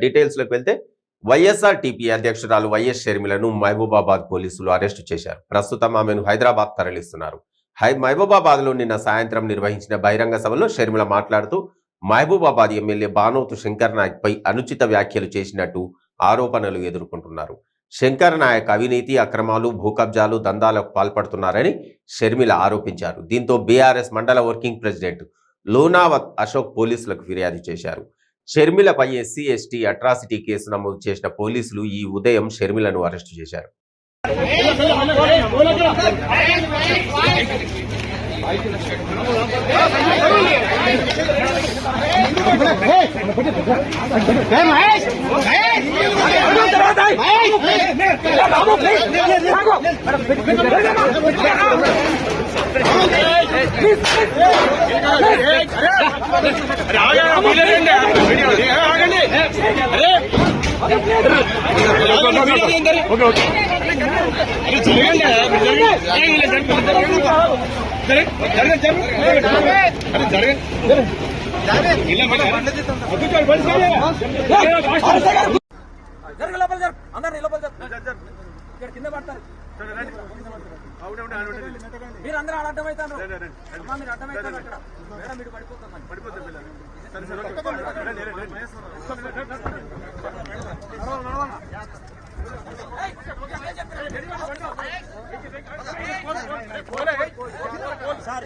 డీటెయిల్స్లోకి వెళ్తే వైఎస్ఆర్టీపీ అధ్యక్షురాలు వైఎస్ షర్మిలను మహబూబాబాద్ పోలీసులు అరెస్టు చేశారు. ప్రస్తుతం ఆమెను హైదరాబాద్ తరలిస్తున్నారు. మహబూబాబాద్లో నిన్న సాయంత్రం నిర్వహించిన బహిరంగ సభలో షర్మిల మాట్లాడుతూ మహబూబాబాద్ ఎమ్మెల్యే బానోతు శంకర్ నాయక్ పై అనుచిత వ్యాఖ్యలు చేసినట్టు ఆరోపణలు ఎదుర్కొంటున్నారు. శంకర్ నాయక్ అవినీతి, అక్రమాలు, భూకబ్జాలు, దందాలకు పాల్పడుతున్నారని షర్మిల ఆరోపించారు. దీంతో బీఆర్ఎస్ మండల వర్కింగ్ ప్రెసిడెంట్ లోనావత్ అశోక్ పోలీసులకు ఫిర్యాదు చేశారు. షర్మిలపై ఎస్సీ ఎస్టీ అట్రాసిటీ కేసు నమోదు చేసిన పోలీసులు ఈ ఉదయం షర్మిలను అరెస్టు చేశారు. మీరు అందరూ అడ్డమవుతాను, మీరు అడ్డమవుతాను అక్కడ మేడం మీరు పడిపోతుంది. సార్